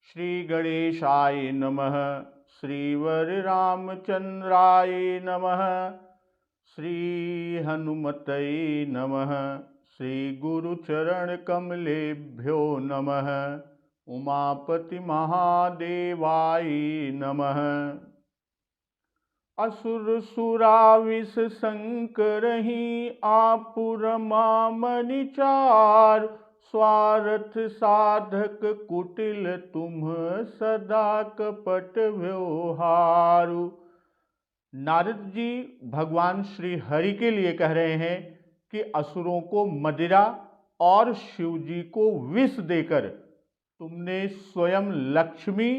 श्री गणेशाय नमः। श्री वररामचंद्राय नमः। श्री हनुमतये नमः। श्री गुरुचरण कमलेभ्यो नमः। उमापति महादेवाय नमः। असुर सुराविष संकरहि आपुर मामनिचार। स्वार्थ साधक कुटिल तुम सदा कपट व्यवहारु। नारद जी भगवान श्री हरि के लिए कह रहे हैं कि असुरों को मदिरा और शिव जी को विष देकर तुमने स्वयं लक्ष्मी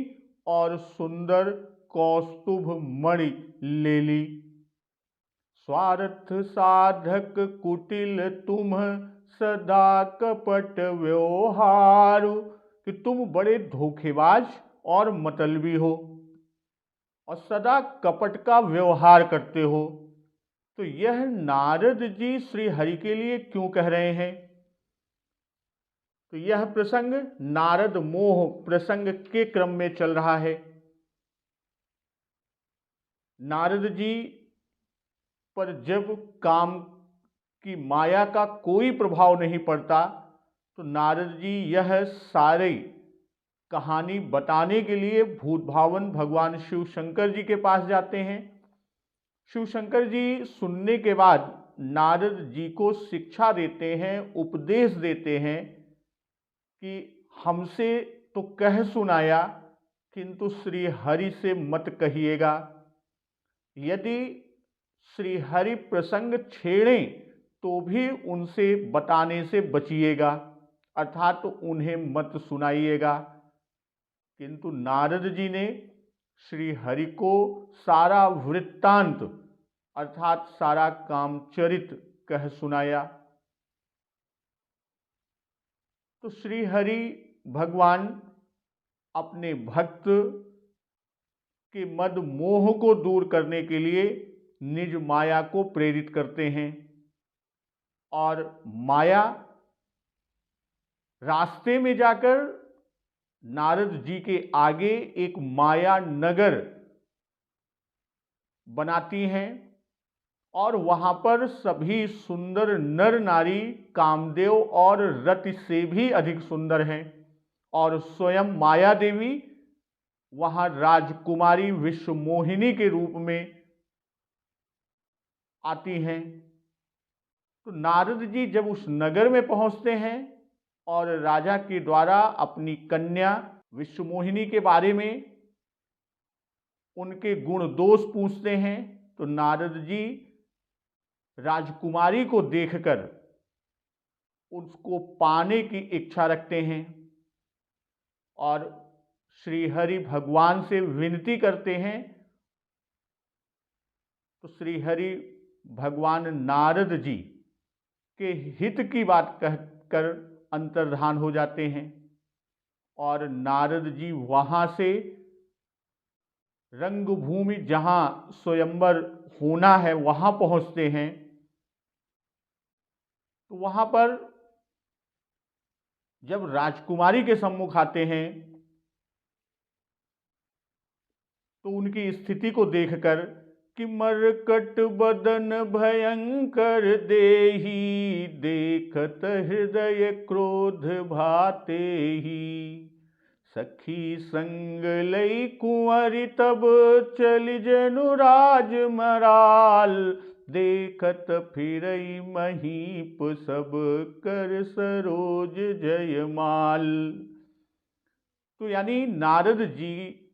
और सुंदर कौस्तुभ मणि ले ली। स्वार्थ साधक कुटिल तुम सदा कपट व्यवहारु, कि तुम बड़े धोखेबाज और मतलबी हो और सदा कपट का व्यवहार करते हो। तो यह नारद जी श्री हरि के लिए क्यों कह रहे हैं? तो यह प्रसंग नारद मोह प्रसंग के क्रम में चल रहा है। नारद जी पर जब काम की माया का कोई प्रभाव नहीं पड़ता तो नारद जी यह सारी कहानी बताने के लिए भूत भावन भगवान शिव शंकर जी के पास जाते हैं। शिव शंकर जी सुनने के बाद नारद जी को शिक्षा देते हैं, उपदेश देते हैं कि हमसे तो कह सुनाया किंतु श्री हरि से मत कहिएगा। यदि श्री हरि प्रसंग छेड़ें तो भी उनसे बताने से बचिएगा, अर्थात तो उन्हें मत सुनाइएगा। किंतु नारद जी ने श्री हरि को सारा वृत्तांत अर्थात सारा कामचरित कह सुनाया। तो श्री हरि भगवान अपने भक्त के मद मोह को दूर करने के लिए निज माया को प्रेरित करते हैं और माया रास्ते में जाकर नारद जी के आगे एक माया नगर बनाती हैं और वहां पर सभी सुंदर नर नारी कामदेव और रति से भी अधिक सुंदर हैं और स्वयं माया देवी वहां राजकुमारी विश्वमोहिनी के रूप में आती हैं। तो नारद जी जब उस नगर में पहुंचते हैं और राजा के द्वारा अपनी कन्या विश्वमोहिनी के बारे में उनके गुण दोष पूछते हैं तो नारद जी राजकुमारी को देखकर उसको पाने की इच्छा रखते हैं और श्री हरि भगवान से विनती करते हैं। तो श्री हरि भगवान नारद जी के हित की बात कहकर अंतर्धान हो जाते हैं और नारद जी वहां से रंगभूमि जहां स्वयंवर होना है वहां पहुंचते हैं। तो वहां पर जब राजकुमारी के सम्मुख आते हैं तो उनकी स्थिति को देखकर कि मरकट बदन भयंकर देहि, देखत हृदय क्रोध भाते ही। सखी संग लई कुंवरी तब चली जनु राज मराल, देखत फिरई महीप सब कर सरोज जयमाल। तो यानी नारद जी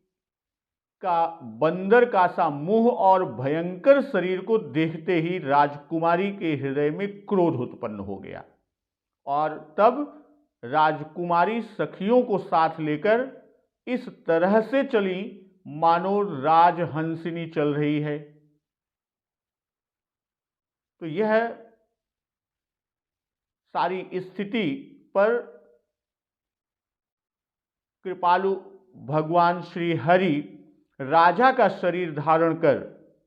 का बंदर का सा मुंह और भयंकर शरीर को देखते ही राजकुमारी के हृदय में क्रोध उत्पन्न हो गया और तब राजकुमारी सखियों को साथ लेकर इस तरह से चली मानो राजहंसिनी चल रही है। तो यह सारी स्थिति पर कृपालु भगवान श्री हरि राजा का शरीर धारण कर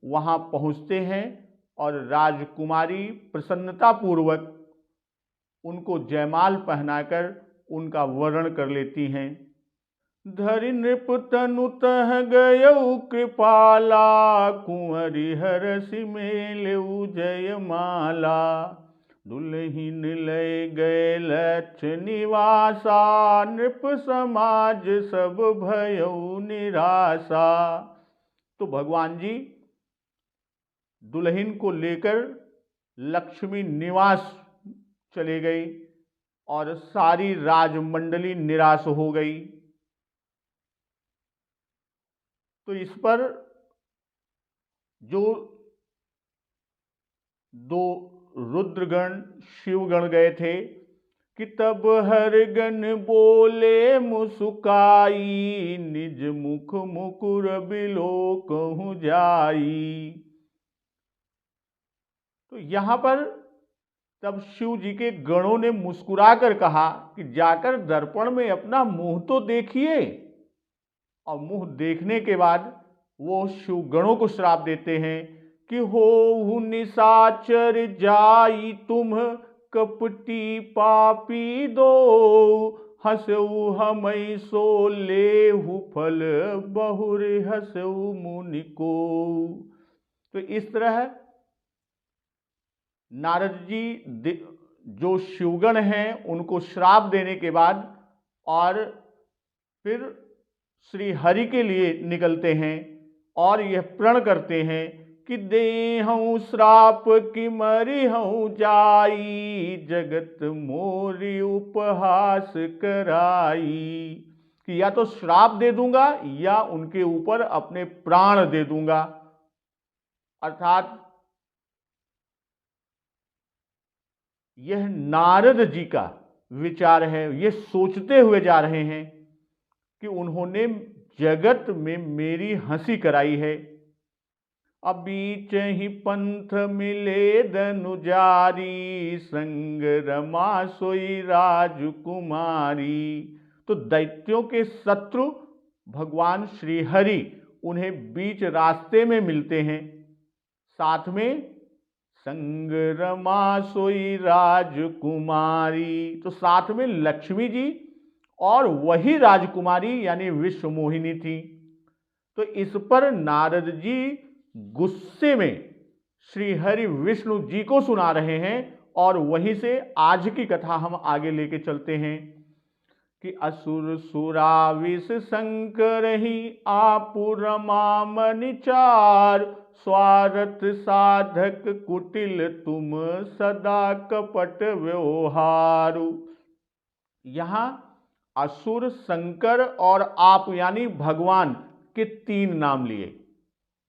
वहां पहुंचते हैं और राजकुमारी प्रसन्नता पूर्वक उनको जयमाल पहनाकर उनका वरण कर लेती हैं। धरि नृप तनु तह गयउ कृपाला, कुंवरि हरसि मेलेउ जयमाला। दुल्हिन लय गए लक्ष्य निवासा, नृप समाज सब भयउ निराशा। तो भगवान जी दुल्हन को लेकर लक्ष्मी निवास चले गई और सारी राजमंडली निराश हो गई। तो इस पर जो दो रुद्रगण शिवगण गए थे कि तब हरगन बोले मुस्काई, निज मुख मुकुर बिलोकहु जाई। तो यहां पर तब शिव जी के गणों ने मुस्कुराकर कहा कि जाकर दर्पण में अपना मुंह तो देखिए। और मुंह देखने के बाद वो शिव गणों को श्राप देते हैं कि हो निशाचर जाई तुम, कपटी पापी दो, हंसऊ हमई सो लेहु फल, बहुर हंसऊ मुनि को। तो इस तरह नारद जी जो शिवगण हैं उनको श्राप देने के बाद और फिर श्री हरि के लिए निकलते हैं और यह प्रण करते हैं कि देहऊँ श्राप कि मरिहऊँ जाई, जगत मोरी उपहास कराई। कि या तो श्राप दे दूंगा या उनके ऊपर अपने प्राण दे दूंगा। अर्थात यह नारद जी का विचार है, ये सोचते हुए जा रहे हैं कि उन्होंने जगत में मेरी हंसी कराई है। अब बीच ही पंथ मिले धनुजारी, संग रमा सोई राजकुमारी। तो दैत्यों के शत्रु भगवान श्री हरि उन्हें बीच रास्ते में मिलते हैं, साथ में संग रमा सोई राजकुमारी। तो साथ में लक्ष्मी जी और वही राजकुमारी यानी विश्व मोहिनी थी। तो इस पर नारद जी गुस्से में श्री हरि विष्णु जी को सुना रहे हैं और वहीं से आज की कथा हम आगे लेके चलते हैं कि असुर सुराविष शंकर ही आपु रमा मनिचार, स्वार्थ साधक कुटिल तुम सदा कपट व्यवहारु। यहां असुर, शंकर और आप यानी भगवान के तीन नाम लिए।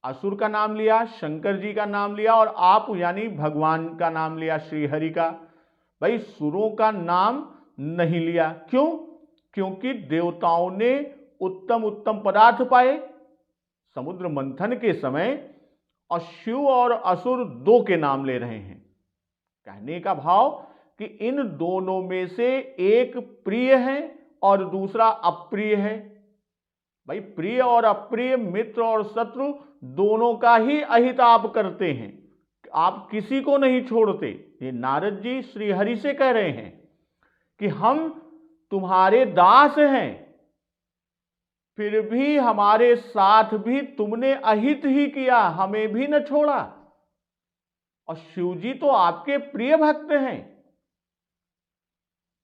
असुर का नाम लिया, शंकर जी का नाम लिया और आप यानी भगवान का नाम लिया, श्री हरि का। भाई सुरों का नाम नहीं लिया, क्यों? क्योंकि देवताओं ने उत्तम उत्तम पदार्थ पाए समुद्र मंथन के समय और शिव और असुर दो के नाम ले रहे हैं। कहने का भाव कि इन दोनों में से एक प्रिय है और दूसरा अप्रिय है। भाई प्रिय और अप्रिय, मित्र और शत्रु दोनों का ही अहित आप करते हैं, आप किसी को नहीं छोड़ते। ये नारद जी श्री हरि से कह रहे हैं कि हम तुम्हारे दास हैं, फिर भी हमारे साथ भी तुमने अहित ही किया, हमें भी न छोड़ा। और शिव जी तो आपके प्रिय भक्त हैं,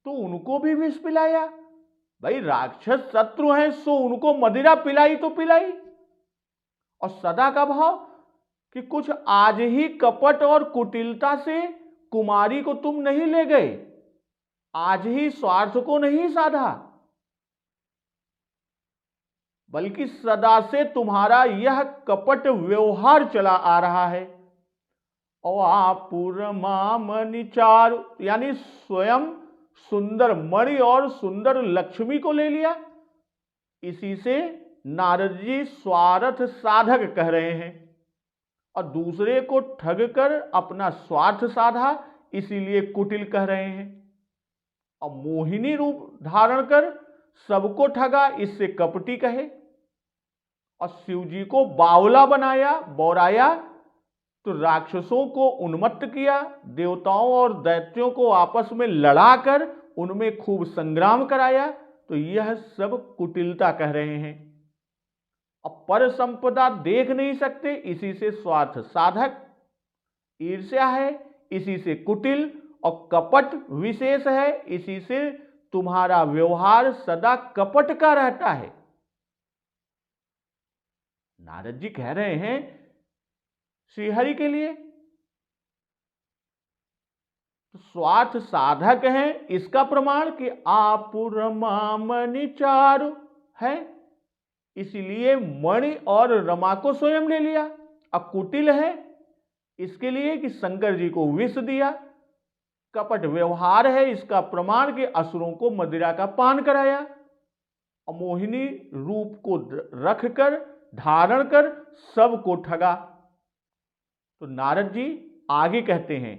तो उनको भी विष पिलाया। भाई राक्षस शत्रु हैं सो उनको मदिरा पिलाई तो पिलाई। और सदा का भाव कि कुछ आज ही कपट और कुटिलता से कुमारी को तुम नहीं ले गए, आज ही स्वार्थ को नहीं साधा, बल्कि सदा से तुम्हारा यह कपट व्यवहार चला आ रहा है। और आपुरमा मनिचार यानी स्वयं सुंदर मणि और सुंदर लक्ष्मी को ले लिया। इसी से नारद जी स्वार्थ साधक कह रहे हैं और दूसरे को ठग कर अपना स्वार्थ साधा, इसीलिए कुटिल कह रहे हैं। और मोहिनी रूप धारण कर सबको ठगा, इससे कपटी कहे। और शिव जी को बावला बनाया, बौराया, तो राक्षसों को उन्मत्त किया, देवताओं और दैत्यों को आपस में लड़ाकर उनमें खूब संग्राम कराया, तो यह सब कुटिलता कह रहे हैं। अब पर संपदा देख नहीं सकते, इसी से स्वार्थ साधक, ईर्ष्या है इसी से कुटिल, और कपट विशेष है इसी से तुम्हारा व्यवहार सदा कपट का रहता है। नारद जी कह रहे हैं श्रीहरि के लिए तो स्वार्थ साधक है, इसका प्रमाण कि आप रमा मणि चारु है, इसलिए मणि और रमा को स्वयं ले लिया। अब कुटिल है इसके लिए कि शंकर जी को विष दिया। कपट व्यवहार है इसका प्रमाण कि असुरों को मदिरा का पान कराया। अमोहिनी रूप को रखकर धारण कर सबको ठगा। तो नारद जी आगे कहते हैं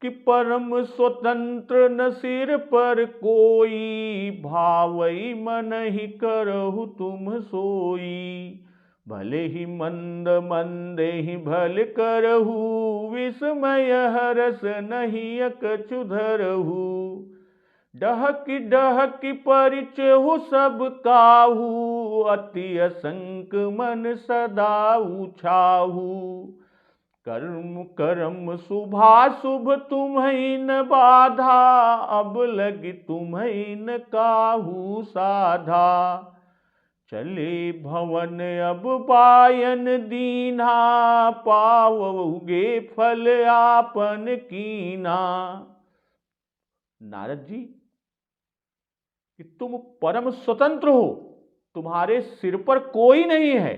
कि परम स्वतंत्र न सिर पर कोई, भावई मन ही करहु तुम सोई। भले ही मंद मंदे ही भल करहु, विस्मय हरस नहीं कछु धरहु। डहकी डहकी परिचहु सब काहू, अति असंक मन सदा उछाहू। कर्म कर्म शुभाशुभ तुम्हें न बाधा, अब लगी तुम्हें न काहू साधा। चले भवन अब पायन दीन्हा, पावोगे फल आपन कीना। नारद जी कि तुम परम स्वतंत्र हो, तुम्हारे सिर पर कोई नहीं है,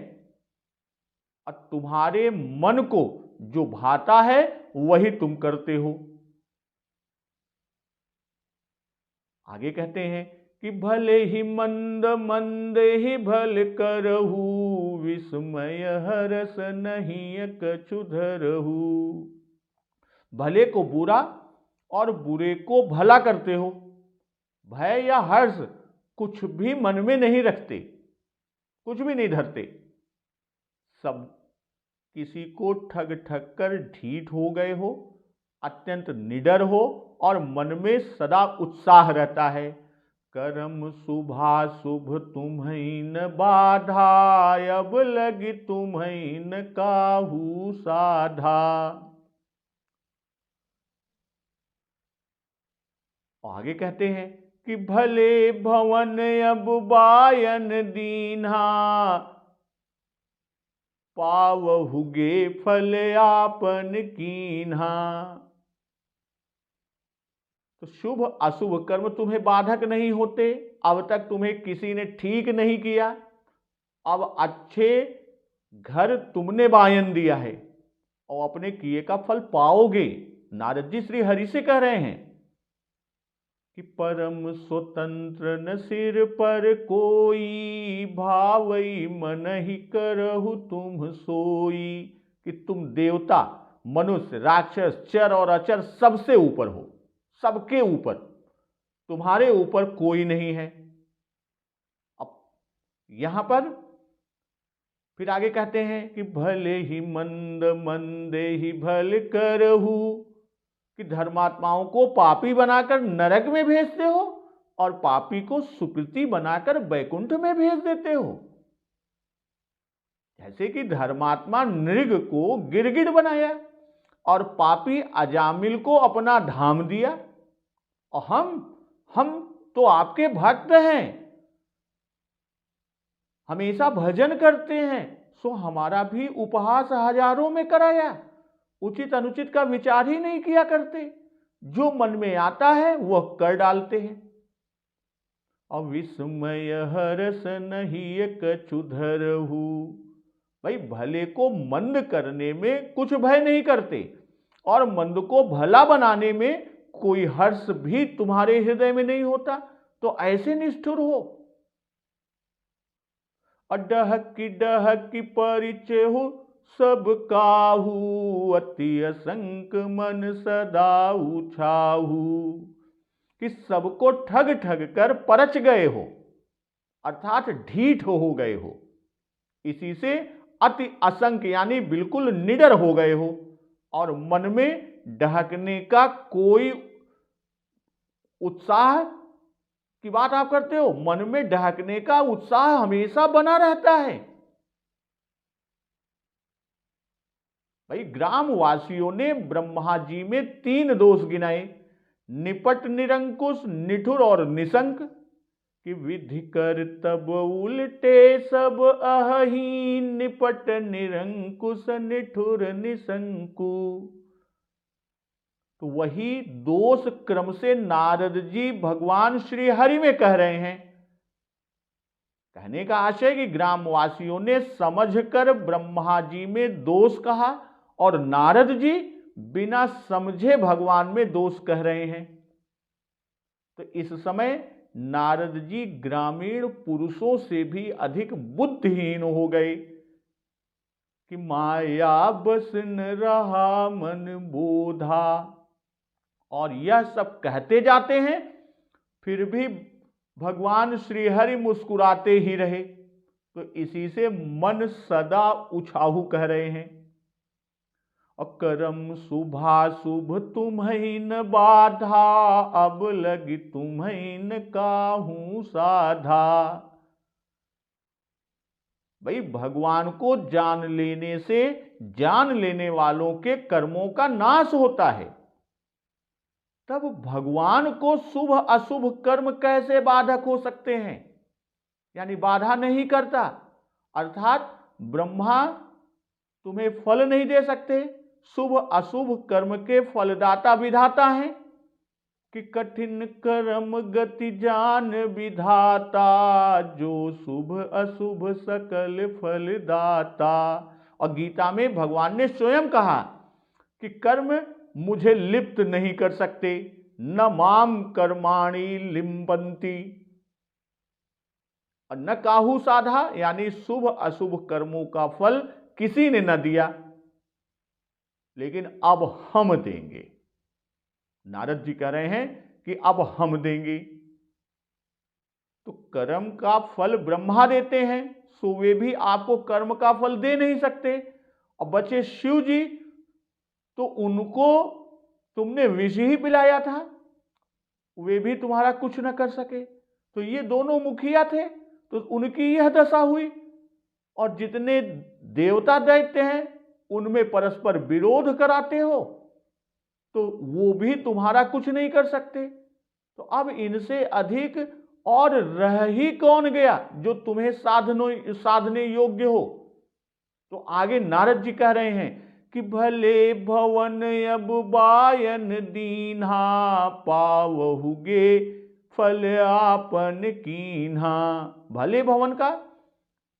और तुम्हारे मन को जो भाता है वही तुम करते हो। आगे कहते हैं कि भले ही मंद मंद ही भल करहु, विस्मय हरस नहीं कछु धरहु। भले को बुरा और बुरे को भला करते हो, भय या हर्ष कुछ भी मन में नहीं रखते, कुछ भी नहीं धरते। सब किसी को ठग ठग कर ढीठ हो गए हो, अत्यंत निडर हो और मन में सदा उत्साह रहता है। कर्म शुभाशुभ तुम्हें न बाधा, अब लगी तुम्हें न काहू साधा। आगे कहते हैं कि भले भवन अब बायन दीन्हा, पावहुगे फल आपन कीन्हा। तो शुभ अशुभ कर्म तुम्हें बाधक नहीं होते, अब तक तुम्हें किसी ने ठीक नहीं किया, अब अच्छे घर तुमने बायन दिया है और अपने किए का फल पाओगे। नारद जी श्री हरि से कह रहे हैं कि परम स्वतंत्र न सिर पर कोई, भावई मन ही करहु तुम सोई। कि तुम देवता मनुष्य राक्षस चर और अचर सबसे ऊपर हो, सबके ऊपर, तुम्हारे ऊपर कोई नहीं है। अब यहां पर फिर आगे कहते हैं कि भले ही मंद मंदे ही भल करहु, कि धर्मात्माओं को पापी बनाकर नरक में भेजते हो और पापी को सुकृति बनाकर वैकुंठ में भेज देते हो। जैसे कि धर्मात्मा नृग को गिरगिट बनाया और पापी अजामिल को अपना धाम दिया, और हम तो आपके भक्त हैं, हमेशा भजन करते हैं, सो हमारा भी उपहास हजारों में कराया। उचित अनुचित का विचार ही नहीं किया करते, जो मन में आता है वह कर डालते हैं। अविस्मय हरस नहीं कछु धरहु। भाई भले को मंद करने में कुछ भय नहीं करते और मंद को भला बनाने में कोई हर्ष भी तुम्हारे हृदय में नहीं होता, तो ऐसे निष्ठुर हो। डहकी डहकी परिचय हो सब काहू, अति असंक मन सदा उछाहू। कि सबको ठग ठग कर परच गए हो, अर्थात ढीठ हो गए हो, इसी से अति असंक यानी बिल्कुल निडर हो गए हो, और मन में डहकने का कोई उत्साह की बात आप करते हो, मन में ढकने का उत्साह हमेशा बना रहता है। भाई ग्रामवासियों ने ब्रह्मा जी में 3 दोष गिनाए, निपट, निरंकुश, निठुर और निशंक, कि विधि कर तब उल्टे सब अहि, निपट, निरंकुश, निठुर, निशंकु। तो वही दोष क्रम से नारद जी भगवान श्री हरि में कह रहे हैं। कहने का आशय कि ग्रामवासियों ने समझकर ब्रह्मा जी में दोष कहा और नारद जी बिना समझे भगवान में दोष कह रहे हैं। तो इस समय नारद जी ग्रामीण पुरुषों से भी अधिक बुद्धिहीन हो गए कि माया बस न रहा मन बोधा, और यह सब कहते जाते हैं, फिर भी भगवान श्रीहरि मुस्कुराते ही रहे। तो इसी से मन सदा उछाहू कह रहे हैं। अकरम शुभाशुभ तुम्हें न बाधा, अब लगी तुम्हें न काहू साधा। भाई भगवान को जान लेने से जान लेने वालों के कर्मों का नाश होता है, तब भगवान को शुभ अशुभ कर्म कैसे बाधक हो सकते हैं, यानी बाधा नहीं करता। अर्थात ब्रह्मा तुम्हें फल नहीं दे सकते, शुभ अशुभ कर्म के फलदाता विधाता हैं, कि कठिन कर्म गति जान विधाता, जो शुभ अशुभ सकल फलदाता। और गीता में भगवान ने स्वयं कहा कि कर्म मुझे लिप्त नहीं कर सकते, न माम कर्माणि लिम्पन्ति, और न काहू साधा, यानी शुभ अशुभ कर्मों का फल किसी ने न दिया, लेकिन अब हम देंगे। नारद जी कह रहे हैं कि अब हम देंगे। तो कर्म का फल ब्रह्मा देते हैं, सो वे भी आपको कर्म का फल दे नहीं सकते। और बचे शिव जी, तो उनको तुमने विष ही पिलाया था, वे भी तुम्हारा कुछ न कर सके। तो ये दोनों मुखिया थे, तो उनकी यह दशा हुई। और जितने देवता दैत्य हैं उनमें परस्पर विरोध कराते हो, तो वो भी तुम्हारा कुछ नहीं कर सकते। तो अब इनसे अधिक और रह ही कौन गया जो तुम्हें साधने योग्य हो। तो आगे नारद जी कह रहे हैं कि भले भवन अब बायन दीन्हा, पावहुगे फल आपन कीन्हा। भले भवन का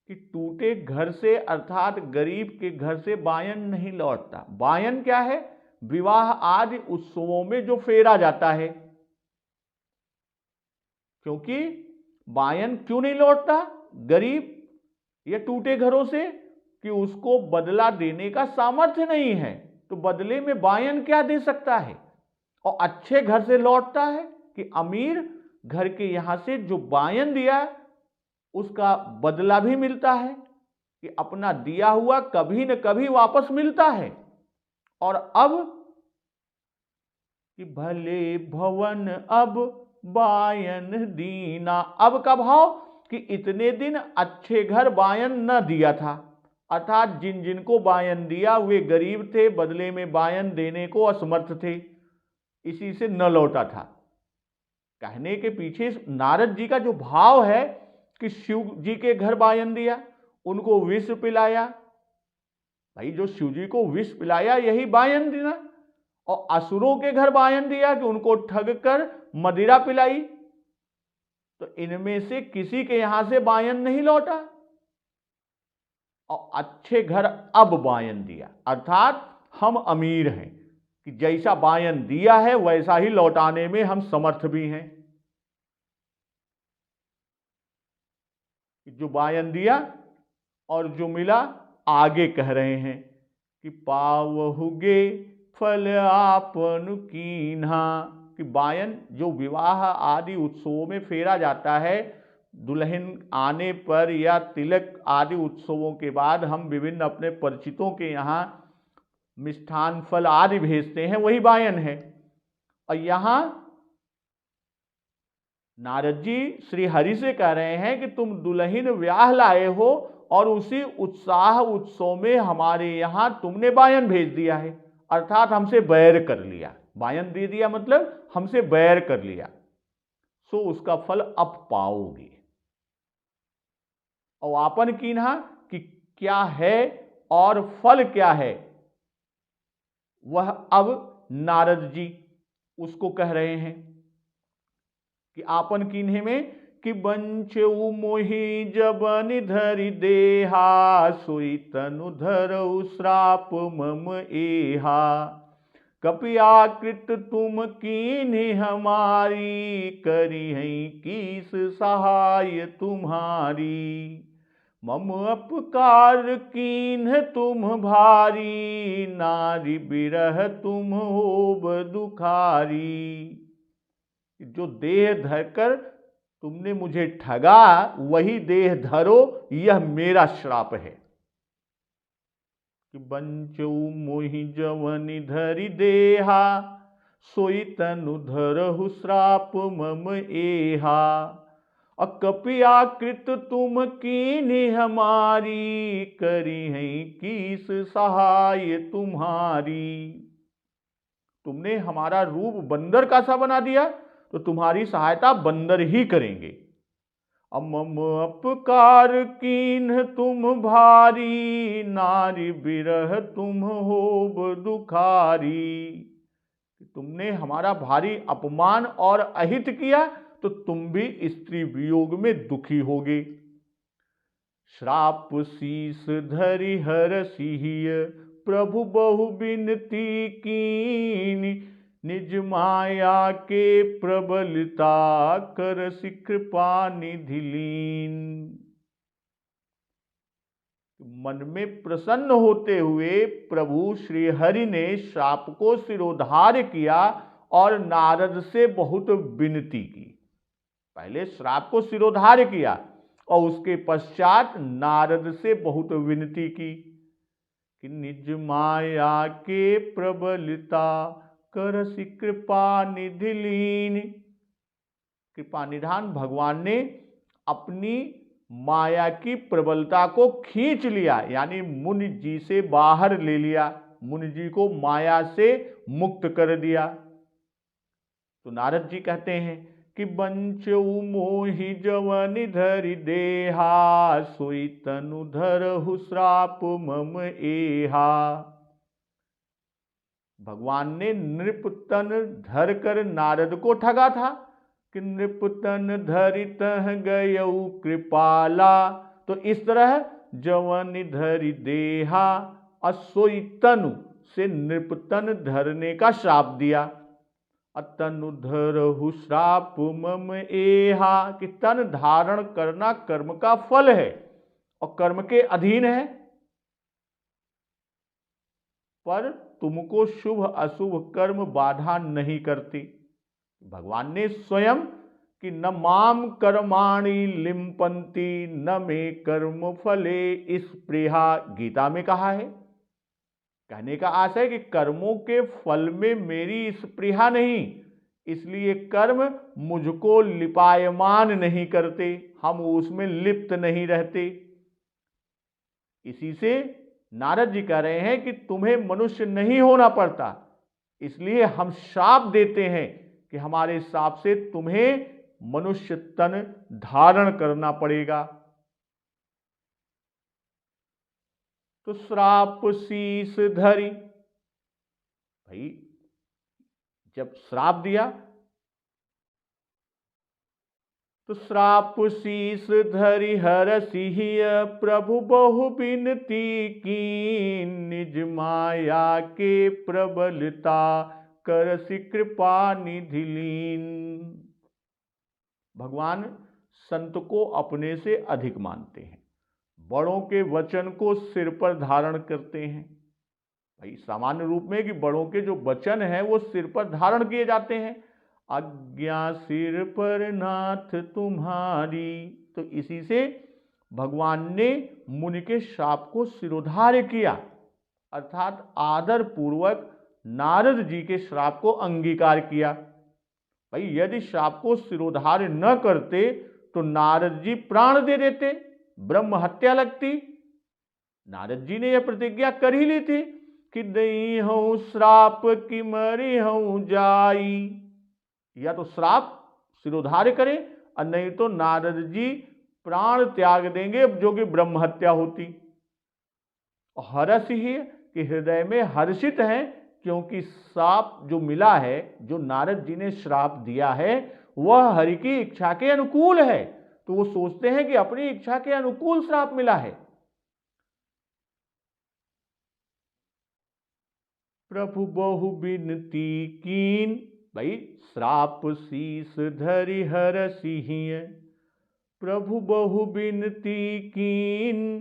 कि टूटे घर से, अर्थात गरीब के घर से बायन नहीं लौटता। बायन क्या है? विवाह आदि उत्सवों में जो फेरा जाता है। क्योंकि बायन क्यों नहीं लौटता गरीब या टूटे घरों से? कि उसको बदला देने का सामर्थ्य नहीं है, तो बदले में बायन क्या दे सकता है? और अच्छे घर से लौटता है कि अमीर घर के यहां से जो बायन दिया उसका बदला भी मिलता है, कि अपना दिया हुआ कभी न कभी वापस मिलता है। और अब कि भले भवन अब बायन दीना, अब का भाव कि इतने दिन अच्छे घर बायन न दिया था, अर्थात जिन जिनको बायन दिया वे गरीब थे, बदले में बायन देने को असमर्थ थे, इसी से न लौटा था। कहने के पीछे नारद जी का जो भाव है कि शिव जी के घर बायन दिया, उनको विष पिलाया। भाई जो शिव जी को विष पिलाया यही बायन देना। और असुरों के घर बायन दिया कि उनको ठग कर मदिरा पिलाई, तो इनमें से किसी के यहां से बायन नहीं लौटा। और अच्छे घर अब बायन दिया, अर्थात हम अमीर हैं कि जैसा बायन दिया है वैसा ही लौटाने में हम समर्थ भी हैं। जो बायन दिया और जो मिला, आगे कह रहे हैं कि पावहुगे फल आपन कीन्हा, कि बायन जो विवाह आदि उत्सवों में फेरा जाता है, दुल्हन आने पर या तिलक आदि उत्सवों के बाद हम विभिन्न अपने परिचितों के यहाँ मिष्ठान फल आदि भेजते हैं, वही बायन है। और यहाँ नारद जी श्री हरि से कह रहे हैं कि तुम दुल्हन ब्याह लाए हो और उसी उत्साह उत्सव में हमारे यहां तुमने वायन भेज दिया है, अर्थात हमसे बैर कर लिया। वायन दे दिया मतलब हमसे बैर कर लिया, सो उसका फल अब पाओगे। और आपन कीन्हा कि क्या है और फल क्या है, वह अब नारद जी उसको कह रहे हैं कि आपन कीन्हे में कि बंचऊ मोहि जबन धरि देहा, सोई तनु धरऊ श्राप मम एहा। कपियाकृत तुम कीन्हे हमारी, करी हैं कीस सहाय तुम्हारी। मम अपकार कीन्ह तुम भारी, नारी बिरह तुम होब दुखारी। जो देह धरकर तुमने मुझे ठगा, वही देह धरो, यह मेरा श्राप है। कि बंचऊ मोहि जवनि धरि देहा, सोई तनु धरहु श्राप मम एहा। अकपियाकृत तुम कीन्हे हमारी, करी हैं कीस सहाय तुम्हारी। तुमने हमारा रूप बंदर का सा बना दिया, तो तुम्हारी सहायता बंदर ही करेंगे। मम अपकार कीन्ह तुम भारी, नारी बिरह तुम होब दुखारी। तुमने हमारा भारी अपमान और अहित किया, तो तुम भी स्त्री वियोग में दुखी होगे। श्राप शीस धरि हरसिय, प्रभु बहु बिनती कीनी। निज माया के प्रबलता, करसि कृपा निधि लीन। मन में प्रसन्न होते हुए प्रभु श्री हरि ने श्राप को सिरोधार्य किया और नारद से बहुत विनती की। पहले श्राप को सिरोधार्य किया और उसके पश्चात नारद से बहुत विनती की कि निज माया के प्रबलता, करसि कृपा निधि लीन। कृपा निधान भगवान ने अपनी माया की प्रबलता को खींच लिया, यानी मुनि जी से बाहर ले लिया, मुनि जी को माया से मुक्त कर दिया। तो नारद जी कहते हैं कि बंचऊ मोहि जवनि धरि देहा, सोई तनु धरहु श्राप मम एहा। भगवान ने नृपतन धर कर नारद को ठगा था कि नृपतन धरि तह गयऊ कृपाला। तो इस तरह जवनि धरि देहा, असोई तनु से नृपतन धरने का श्राप दिया। अतनु धरहु श्राप मम एहा, कि तन धारण करना कर्म का फल है और कर्म के अधीन है, पर तुमको शुभ अशुभ कर्म बाधा नहीं करती। भगवान ने स्वयं कि न माम कर्माणि लिम्पन्ति, न मे कर्म फले स्पृहा, गीता में कहा है। कहने का आशय है कि कर्मों के फल में मेरी स्पृहा नहीं, इसलिए कर्म मुझको लिपायमान नहीं करते, हम उसमें लिप्त नहीं रहते। इसी से नारद जी कह रहे हैं कि तुम्हें मनुष्य नहीं होना पड़ता, इसलिए हम शाप देते हैं कि हमारे शाप से तुम्हें मनुष्य तन धारण करना पड़ेगा। तो श्राप शीस धरि, भाई जब श्राप दिया तो श्राप शीस धरि हरसिय, प्रभु बहु बिनती की। निज माया के प्रबलता, करसि कृपा निधि लीन। भगवान संत को अपने से अधिक मानते हैं, बड़ों के वचन को सिर पर धारण करते हैं। भाई सामान्य रूप में कि बड़ों के जो वचन हैं वो सिर पर धारण किए जाते हैं। आज्ञा सिर पर नाथ तुम्हारी, तो इसी से भगवान ने मुनि के शाप को सिरोधार्य किया, अर्थात आदर पूर्वक नारद जी के श्राप को अंगीकार किया। भाई यदि श्राप को सिरोधार्य न करते तो नारद जी प्राण दे देते, ब्रह्म हत्या लगती। नारद जी ने यह प्रतिज्ञा कर ही ली थी कि दई हूं श्राप की मरी हूं जाई, या तो श्राप सिरोधार्य करें और नहीं तो नारद जी प्राण त्याग देंगे, जो कि ब्रह्म हत्या होती। हर्ष ही कि हृदय में हर्षित हैं, क्योंकि श्राप जो मिला है, जो नारद जी ने श्राप दिया है, वह हरि की इच्छा के अनुकूल है। तो वो सोचते हैं कि अपनी इच्छा के अनुकूल श्राप मिला है। प्रभु बहु बिनती कीन, भाई श्राप शीस धरि हरसिहिय। प्रभु बहु बिनती कीन,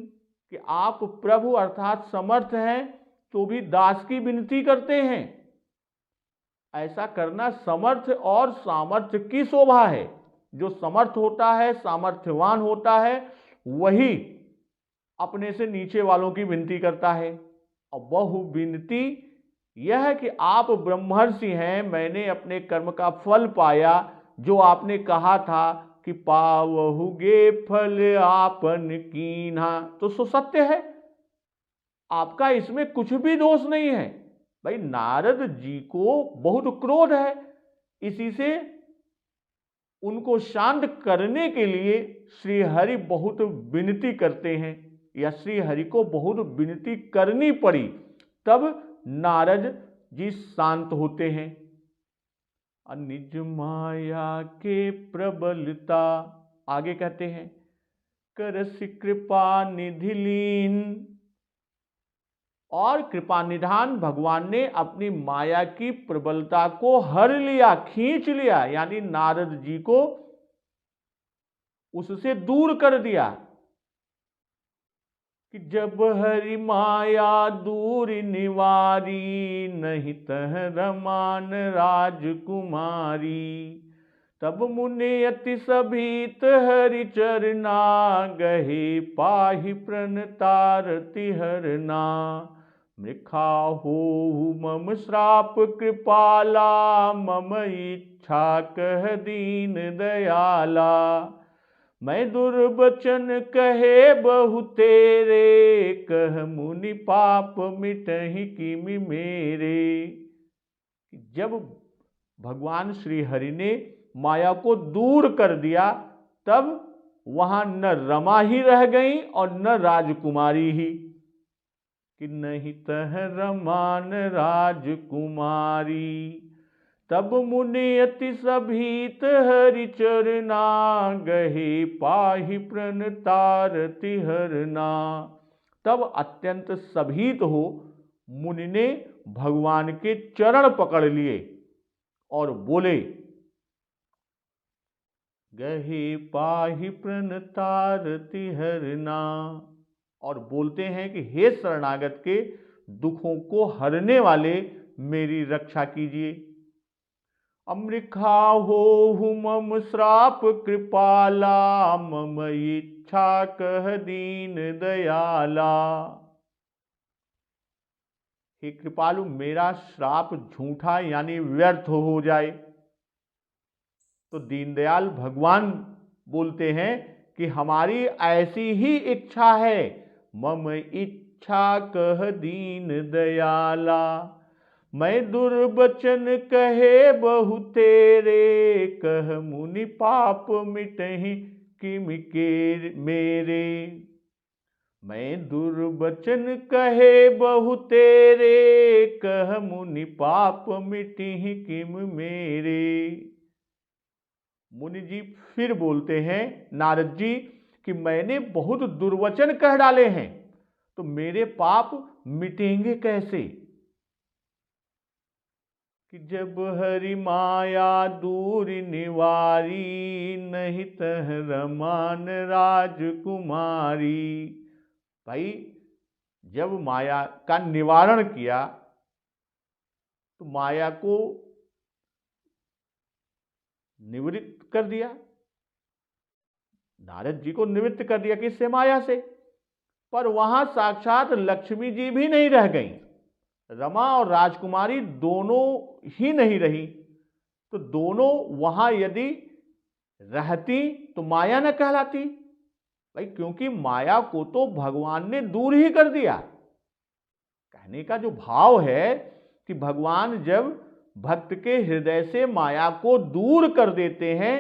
कि आप प्रभु अर्थात समर्थ हैं तो भी दास की विनती करते हैं। ऐसा करना समर्थ और सामर्थ्य की शोभा है। जो समर्थ होता है, सामर्थ्यवान होता है, वही अपने से नीचे वालों की विनती करता है। और बहु विनती यह है कि आप ब्रह्मर्षि हैं, मैंने अपने कर्म का फल पाया, जो आपने कहा था कि पावहुगे फल आपन कीन्हा, तो सो सत्य है, आपका इसमें कुछ भी दोष नहीं है। भाई नारद जी को बहुत क्रोध है, इसी से उनको शांत करने के लिए श्री हरि बहुत विनती करते हैं, या श्री हरि को बहुत विनती करनी पड़ी, तब नारद जी शांत होते हैं। निज माया के प्रबलता, आगे कहते हैं, करसि कृपा निधि लीन, और कृपा निधान भगवान ने अपनी माया की प्रबलता को हर लिया, खींच लिया, यानी नारद जी को उससे दूर कर दिया। कि जब हरि माया दूर निवारी, नहीं तह रमान राजकुमारी। तब मुनि अति सभीत हरि चरना, गहे पाहि प्रणतारति हरना। मृखा होहु मम श्राप कृपाला, मम इच्छा कह दीन दयाला। मैं दुर्बचन कहे बहु तेरे, कह मुनि पाप मिटहि किमि मेरे। जब भगवान श्री हरि ने माया को दूर कर दिया, तब वहां न रमा ही रह गई और न राजकुमारी ही। कि नहीं तह रमान राजकुमारी। तब मुनि अति सभीत हरि चरना, गहे पाहि प्रणतारति हरना। तब अत्यंत सभीत हो मुनि ने भगवान के चरण पकड़ लिए और बोले, गहे पाहि प्रणतारति हरना, और बोलते हैं कि हे शरणागत के दुखों को हरने वाले, मेरी रक्षा कीजिए। अमृखा होहु मम श्राप कृपाला, मम इच्छा कह दीन दयाला। हे कृपालु, मेरा श्राप झूठा यानी व्यर्थ हो जाए। तो दीनदयाल भगवान बोलते हैं कि हमारी ऐसी ही इच्छा है। मम इच्छा कह दीन दयाला। मैं दुर्बचन कहे बहु तेरे, कह मुनि पाप मिटहि किमि के मेरे। मैं दुर्बचन कहे बहु तेरे, कह मुनि पाप मिटहि किम मेरे। मुनि जी फिर बोलते हैं नारद जी कि मैंने बहुत दुर्वचन कह डाले हैं, तो मेरे पाप मिटेंगे कैसे। कि जब हरि माया दूर निवारी, नहीं तह रमान राजकुमारी। भाई जब माया का निवारण किया तो माया को निवृत्त कर दिया, नारद जी को निवृत्त कर दिया किससे, माया से। पर वहां साक्षात लक्ष्मी जी भी नहीं रह गई, रमा और राजकुमारी दोनों ही नहीं रही। तो दोनों वहां यदि रहती तो माया न कहलाती भाई, क्योंकि माया को तो भगवान ने दूर ही कर दिया। कहने का जो भाव है कि भगवान जब भक्त के हृदय से माया को दूर कर देते हैं,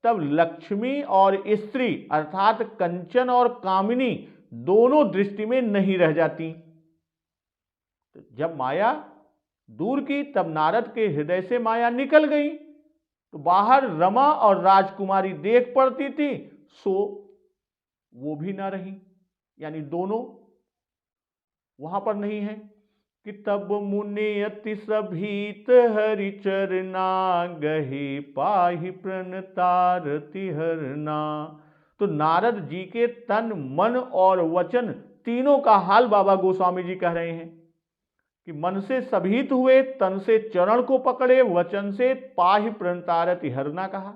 तब लक्ष्मी और स्त्री अर्थात कंचन और कामिनी दोनों दृष्टि में नहीं रह जाती। तो जब माया दूर की, तब नारद के हृदय से माया निकल गई, तो बाहर रमा और राजकुमारी देख पड़ती थी, सो वो भी ना रही, यानी दोनों वहां पर नहीं है। कि तब मुनि अति सभीत हरि चरना गहे पाहि प्रणतारति हरना। तो नारद जी के तन मन और वचन तीनों का हाल बाबा गोस्वामी जी कह रहे हैं कि मन से सभीत हुए, तन से चरण को पकड़े, वचन से पाहि प्रणतारति हरना कहा।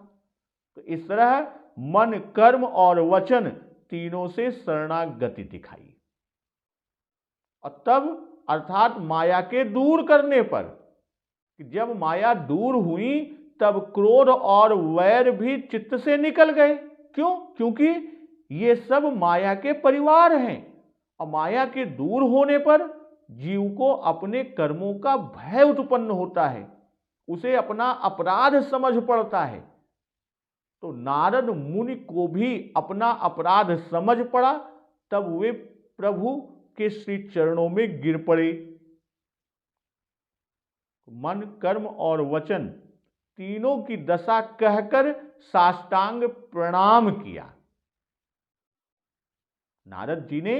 तो इस तरह मन, कर्म और वचन तीनों से शरणागति दिखाई। और तब अर्थात माया के दूर करने पर, जब माया दूर हुई तब क्रोध और वैर भी चित्त से निकल गए। क्यों? क्योंकि ये सब माया के परिवार हैं, और माया के दूर होने पर जीव को अपने कर्मों का भय उत्पन्न होता है, उसे अपना अपराध समझ पड़ता है। तो नारद मुनि को भी अपना अपराध समझ पड़ा, तब वे प्रभु के श्री चरणों में गिर पड़े। मन, कर्म और वचन तीनों की दशा कहकर साष्टांग प्रणाम किया। नारद जी ने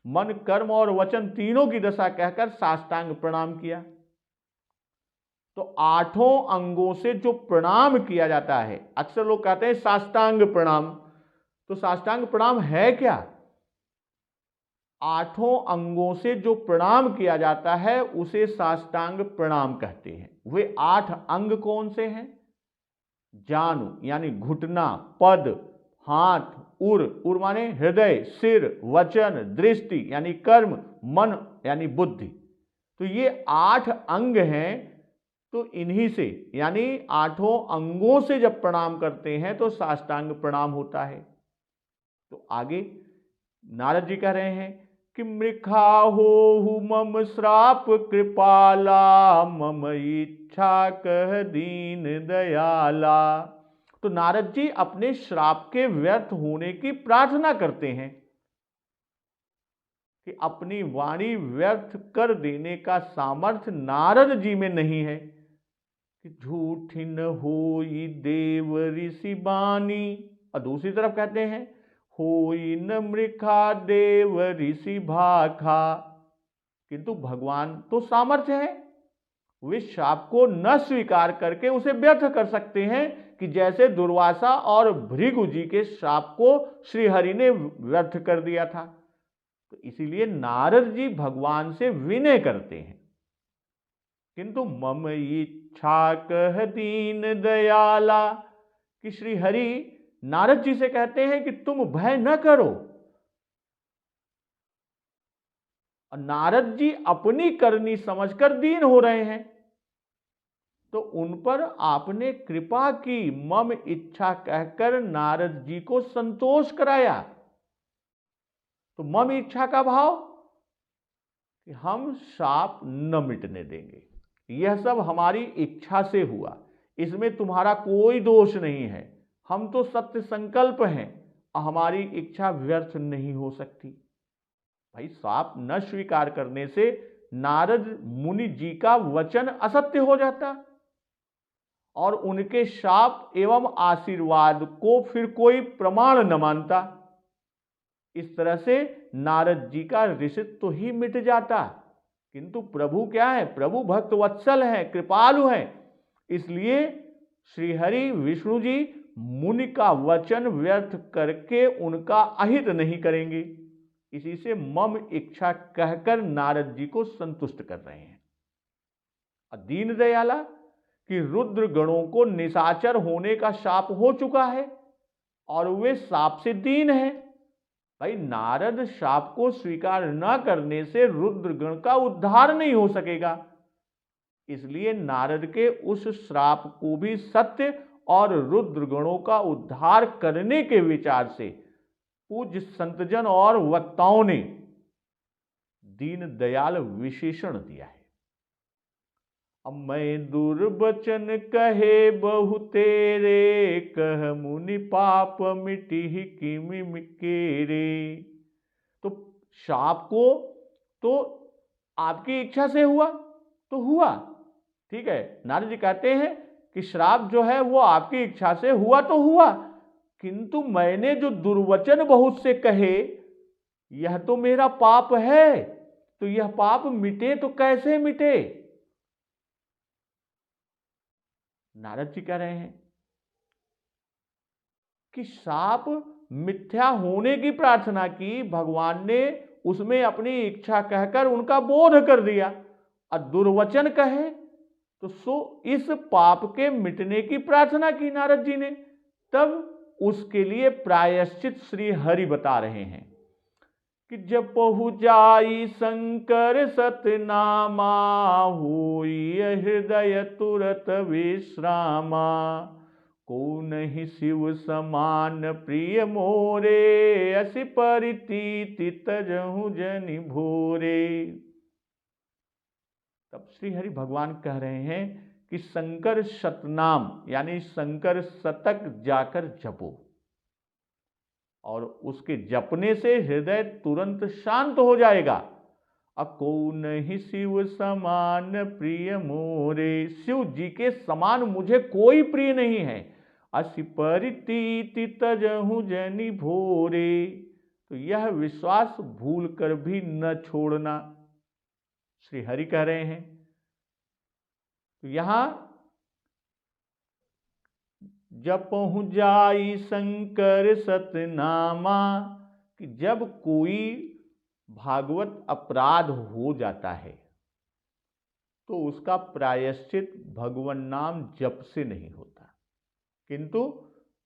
मन, कर्म और वचन तीनों की दशा कहकर साष्टांग प्रणाम किया। तो आठों अंगों से जो प्रणाम किया जाता है, अक्सर लोग कहते हैं साष्टांग प्रणाम, तो साष्टांग प्रणाम है क्या? आठों अंगों से जो प्रणाम किया जाता है उसे साष्टांग प्रणाम कहते हैं। वे 8 अंग कौन से हैं? जानु यानी घुटना, पद, हाथ, उर माने हृदय, सिर, वचन, दृष्टि यानी कर्म, मन यानी बुद्धि। तो ये 8 अंग हैं। तो इन्हीं से यानी 8 अंगों से जब प्रणाम करते हैं तो साष्टांग प्रणाम होता है। तो आगे नारद जी कह रहे हैं कि मृखा होहु मम श्राप कृपाला, मम इच्छा कह दीन दयाला। तो नारद जी अपने श्राप के व्यर्थ होने की प्रार्थना करते हैं कि अपनी वाणी व्यर्थ कर देने का सामर्थ्य नारद जी में नहीं है। कि झूठी न होई देव ऋषि बानी, और दूसरी तरफ कहते हैं होई न मृखा देव ऋषि भाखा। किंतु भगवान तो सामर्थ्य है, वे शाप को न स्वीकार करके उसे व्यर्थ कर सकते हैं, कि जैसे दुर्वासा और भृगु जी के शाप को श्री हरि ने व्यर्थ कर दिया था। तो इसीलिए नारद जी भगवान से विनय करते हैं। किंतु मम इच्छा कह दीन दयाला, कि श्री हरि नारद जी से कहते हैं कि तुम भय न करो। और नारद जी अपनी करनी समझकर दीन हो रहे हैं, तो उन पर आपने कृपा की, मम इच्छा कहकर नारद जी को संतोष कराया। तो मम इच्छा का भाव कि हम शाप न मिटने देंगे, यह सब हमारी इच्छा से हुआ, इसमें तुम्हारा कोई दोष नहीं है। हम तो सत्य संकल्प हैं, हमारी इच्छा व्यर्थ नहीं हो सकती। भाई, शाप न स्वीकार करने से नारद मुनि जी का वचन असत्य हो जाता, और उनके शाप एवं आशीर्वाद को फिर कोई प्रमाण न मानता। इस तरह से नारद जी का ऋषित्व ही मिट जाता। किंतु प्रभु क्या है? प्रभु भक्त वत्सल है, कृपालु है। इसलिए श्रीहरि विष्णु जी मुनि का वचन व्यर्थ करके उनका अहित नहीं करेंगे। इसी से मम इच्छा कहकर नारद जी को संतुष्ट कर रहे हैं। दीन दयाला कि रुद्र गणों को निशाचर होने का शाप हो चुका है और वे शाप से दीन है। भाई, नारद शाप को स्वीकार न करने से रुद्र गण का उद्धार नहीं हो सकेगा। इसलिए नारद के उस श्राप को भी सत्य और रुद्र गणों का उद्धार करने के विचार से पूज्य संतजन और वक्ताओं ने दीन दयाल विशेषण दिया है। अब मैं दुर्वचन कहे बहु तेरे, कह मुनि पाप मिटी किमि केरे। तो शाप को तो आपकी इच्छा से हुआ तो हुआ, ठीक है। नारद जी कहते हैं कि श्राप जो है वो आपकी इच्छा से हुआ तो हुआ, किंतु मैंने जो दुर्वचन बहुत से कहे यह तो मेरा पाप है, तो यह पाप मिटे तो कैसे मिटे। नारद जी कह रहे हैं कि शाप मिथ्या होने की प्रार्थना की, भगवान ने उसमें अपनी इच्छा कहकर उनका बोध कर दिया, और दुर्वचन कहे तो सो इस पाप के मिटने की प्रार्थना की नारद जी ने। तब उसके लिए प्रायश्चित श्री हरि बता रहे हैं कि जब पहु जाई शंकर सतनामा, होई हृदय तुरत विश्रामा, को नहीं शिव समान प्रिय मोरे, असि परितीति तजहु जनि भोरे। तब श्री हरि भगवान कह रहे हैं कि शंकर शतनाम यानी शंकर शतक जाकर जपो, और उसके जपने से हृदय तुरंत शांत हो जाएगा। अको नहीं शिव समान प्रिय मोरे, शिव जी के समान मुझे कोई प्रिय नहीं है। असि परितीति तजहु जनि भोरे, तो यह विश्वास भूल कर भी न छोड़ना, श्री हरि कह रहे हैं। तो यहां जब पहुँच जाई शंकर सतनामा, कि जब कोई भागवत अपराध हो जाता है तो उसका प्रायश्चित भगवान नाम जप से नहीं होता, किंतु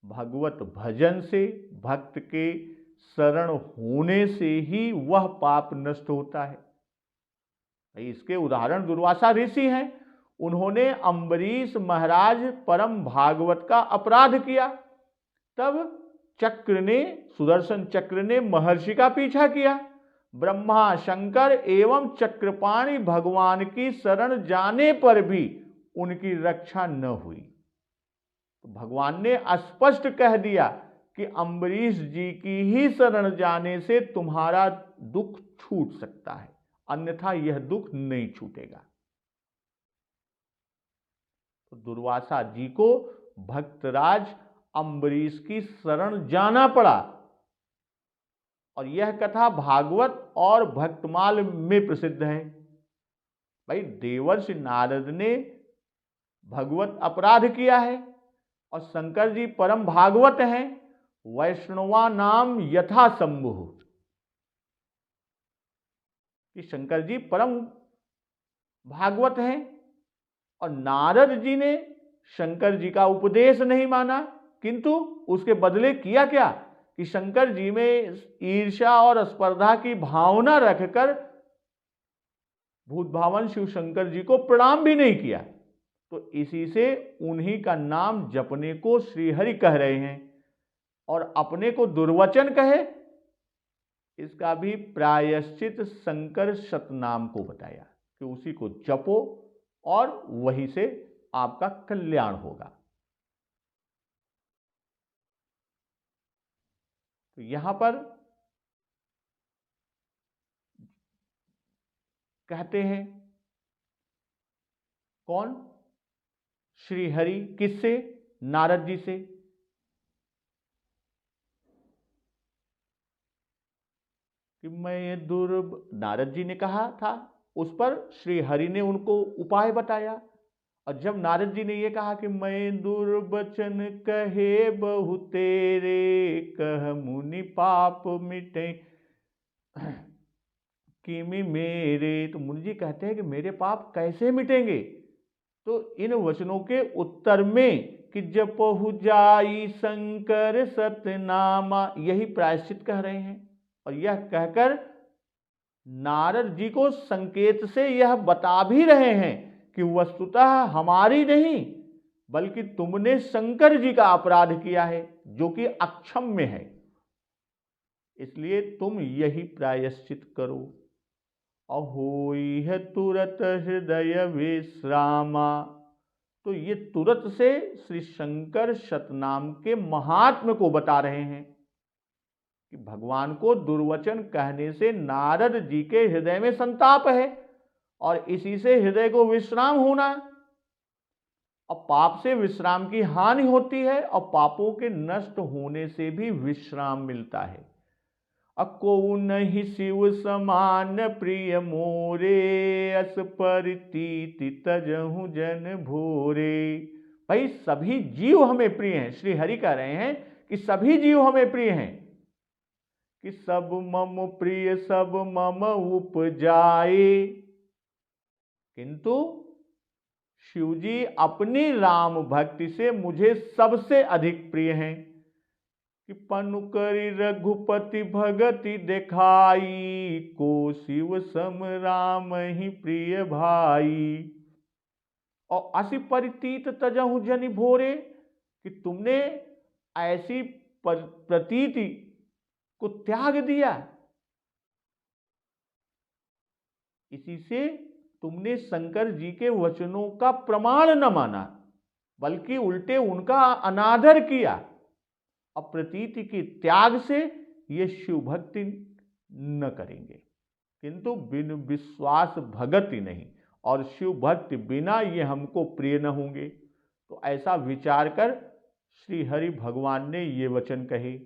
भगवत भजन से, भक्त के शरण होने से ही वह पाप नष्ट होता है। इसके उदाहरण दुर्वासा ऋषि हैं। उन्होंने अम्बरीश महाराज परम भागवत का अपराध किया, तब चक्र ने, सुदर्शन चक्र ने महर्षि का पीछा किया। ब्रह्मा शंकर एवं चक्रपाणि भगवान की शरण जाने पर भी उनकी रक्षा न हुई। तो भगवान ने स्पष्ट कह दिया कि अम्बरीश जी की ही शरण जाने से तुम्हारा दुख छूट सकता है, अन्यथा यह दुख नहीं छूटेगा। तो दुर्वासा जी को भक्तराज अम्बरीश की शरण जाना पड़ा, और यह कथा भागवत और भक्तमाल में प्रसिद्ध है। भाई, देवर्षि नारद ने भगवत अपराध किया है, और शंकर जी परम भागवत हैं। वैष्णवा नाम यथा शंभु, कि शंकर जी परम भागवत हैं, और नारद जी ने शंकर जी का उपदेश नहीं माना, किंतु उसके बदले किया क्या कि शंकर जी में ईर्ष्या और स्पर्धा की भावना रखकर भूत भावन शिव शंकर जी को प्रणाम भी नहीं किया। तो इसी से उन्हीं का नाम जपने को श्रीहरि कह रहे हैं, और अपने को दुर्वचन कहे इसका भी प्रायश्चित शंकर शतनाम को बताया कि उसी को जपो और वहीं से आपका कल्याण होगा। तो यहां पर कहते हैं कौन? श्री हरि किससे? नारद जी से। कि मैं नारद जी ने कहा था, उस पर श्री हरि ने उनको उपाय बताया। और जब नारद जी ने ये कहा कि मैं दुर्वचन कहे बहु तेरे, कह मुनि पाप मिटे किमि मेरे, तो मुनि जी कहते हैं कि मेरे पाप कैसे मिटेंगे। तो इन वचनों के उत्तर में कि जब पहु जाई शंकर सतनामा, यही प्रायश्चित कह रहे हैं। और यह कहकर नारद जी को संकेत से यह बता भी रहे हैं कि वस्तुतः हमारी नहीं बल्कि तुमने शंकर जी का अपराध किया है जो कि अक्षम्य है, इसलिए तुम यही प्रायश्चित करो। अहोई है तुरत हृदय विश्रामा। तो ये तुरत से श्री शंकर शतनाम के महात्म्य को बता रहे हैं कि भगवान को दुर्वचन कहने से नारद जी के हृदय में संताप है और इसी से हृदय को विश्राम होना, और पाप से विश्राम की हानि होती है और पापों के नष्ट होने से भी विश्राम मिलता है। अको नहीं शिव समान प्रिय मोरे, अस परितीति तजहु जन भोरे। भाई सभी जीव हमें प्रिय हैं, श्री हरि कह रहे हैं कि सभी जीव हमें प्रिय हैं, कि सब मम प्रिय सब मम उपजाए, किंतु शिवजी अपनी राम भक्ति से मुझे सबसे अधिक प्रिय हैं। कि पनु करि रघुपति भगति दिखाई, को शिव सम राम ही प्रिय भाई। और असी परितीत तजहु जनि भोरे, कि तुमने ऐसी प्रतीति को त्याग दिया, इसी से तुमने शंकर जी के वचनों का प्रमाण न माना बल्कि उल्टे उनका अनादर किया। अब प्रतीति के त्याग से ये शिव भक्ति न करेंगे, किंतु बिन विश्वास भगति नहीं, और शिव भक्ति बिना ये हमको प्रिय न होंगे। तो ऐसा विचार कर श्री हरि भगवान ने ये वचन कहे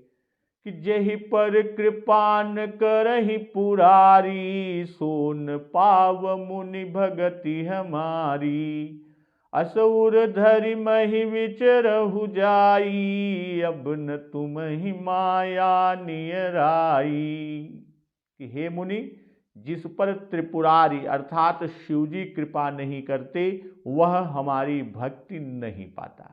कि जेहि पर कृपा न करहि पुरारी, सोन पाव मुनि भगति हमारी। असुर धरि महि विचरहु जाई, अब न तुम ही माया नियराई। कि हे मुनि, जिस पर त्रिपुरारी अर्थात शिवजी कृपा नहीं करते वह हमारी भक्ति नहीं पाता।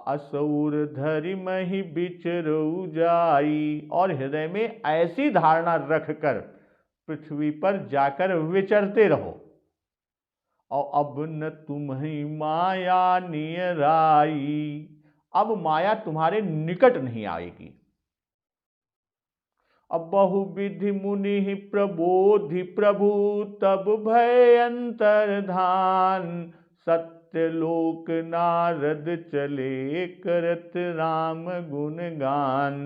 असुर धरि महि विचरहु जाई, और हृदय में ऐसी धारणा रखकर पृथ्वी पर जाकर विचरते रहो। और अब न तुम्हें माया नियराई, अब माया तुम्हारे निकट नहीं आएगी। अब बहुविधि मुनि प्रबोधि प्रभु, तब भय अंतर्धान। सत्यलोक नारद चले करत राम गुणगान।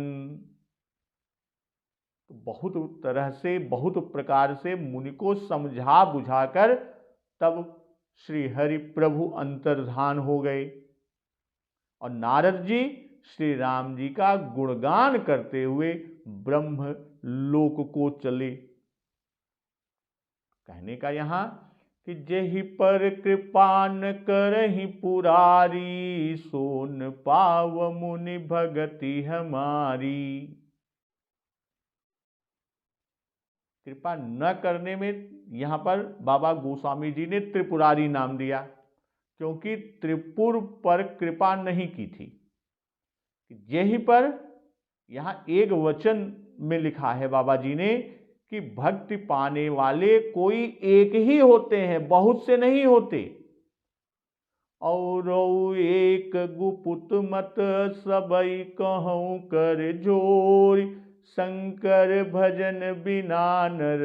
बहुत तरह से बहुत प्रकार से मुनि को समझा बुझाकर तब श्री हरि प्रभु अंतर्धान हो गए और नारद जी श्री राम जी का गुणगान करते हुए ब्रह्म लोक को चले। कहने का यहां कि जेहि पर कृपा न करहि पुरारी, सोन पाव मुनि भगति हमारी। कृपा न करने में यहां पर बाबा गोस्वामी जी ने त्रिपुरारी नाम दिया, क्योंकि त्रिपुर पर कृपा नहीं की थी। जेहि पर यहां एक वचन में लिखा है बाबा जी ने कि भक्ति पाने वाले कोई एक ही होते हैं, बहुत से नहीं होते। और एक गुपुत मत सबई कहूं कर जोर, शंकर भजन बिना नर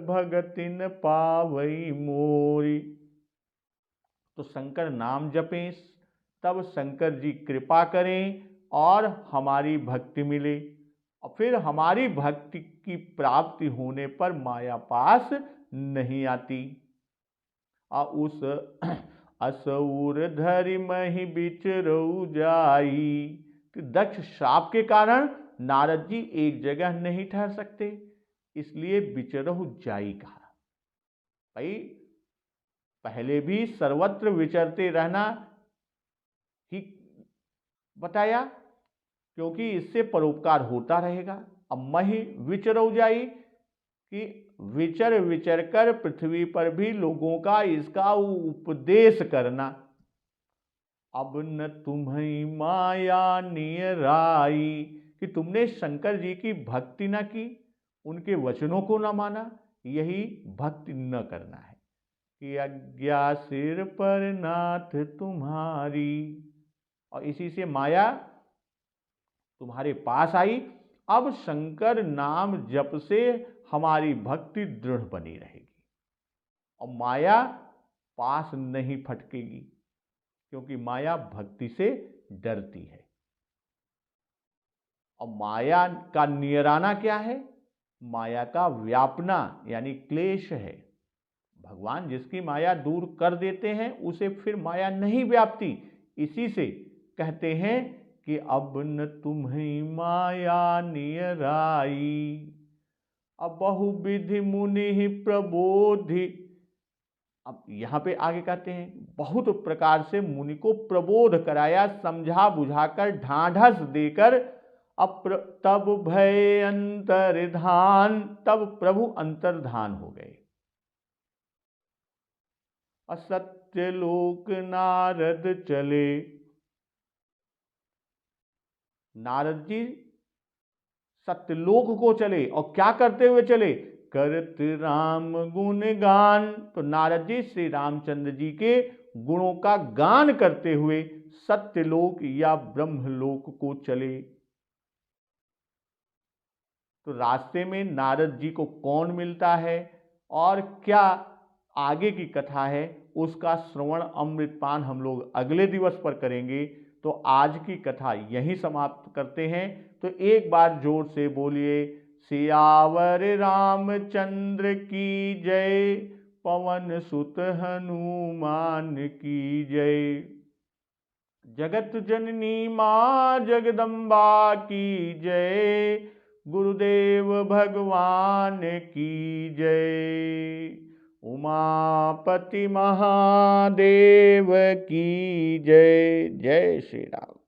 भगतिन पावई मोरी। तो शंकर नाम जपें, तब शंकर जी कृपा करें और हमारी भक्ति मिले, और फिर हमारी भक्ति की प्राप्ति होने पर माया पास नहीं आती। उस असुर धरि महि विचरहु जाई। कि दक्ष श्राप के कारण नारद जी एक जगह नहीं ठहर सकते, इसलिए विचरहु जाई कहा। भाई पहले भी सर्वत्र विचरते रहना ही बताया, क्योंकि इससे परोपकार होता रहेगा। अब महि विचरहु जाई कि विचर विचर कर पृथ्वी पर भी लोगों का इसका उपदेश करना। अब न तुम्हें माया नियराई, कि तुमने शंकर जी की भक्ति न की, उनके वचनों को न माना, यही भक्ति न करना है। कि आज्ञा सिर पर नाथ तुम्हारी। और इसी से माया तुम्हारे पास आई। अब शंकर नाम जप से हमारी भक्ति दृढ़ बनी रहेगी और माया पास नहीं फटकेगी, क्योंकि माया भक्ति से डरती है। और माया का नियराना क्या है? माया का व्यापना यानी क्लेश है। भगवान जिसकी माया दूर कर देते हैं उसे फिर माया नहीं व्यापती। इसी से कहते हैं कि अब न तुम्हें माया नियराई, अब बहुविधि मुनि प्रबोधि। अब यहां पे आगे कहते हैं बहुत प्रकार से मुनि को प्रबोध कराया, समझा बुझाकर ढांढस देकर। तब भय अंतर्धान, तब प्रभु अंतर्धान हो गए। असत्य लोक नारद चले। नारद जी सत्यलोक को चले और क्या करते हुए चले? करत राम गुण गान। तो नारद जी श्री रामचंद्र जी के गुणों का गान करते हुए सत्यलोक या ब्रह्मलोक को चले। तो रास्ते में नारद जी को कौन मिलता है और क्या आगे की कथा है, उसका श्रवण अमृतपान हम लोग अगले दिवस पर करेंगे। तो आज की कथा यहीं समाप्त करते हैं। तो एक बार जोर से बोलिए, सियावर रामचंद्र की जय, पवन सुत हनुमान की जय। जगत जननी मां जगदम्बा की जय, गुरुदेव भगवान की जय। उमापति महादेव की जय। जय श्री राम।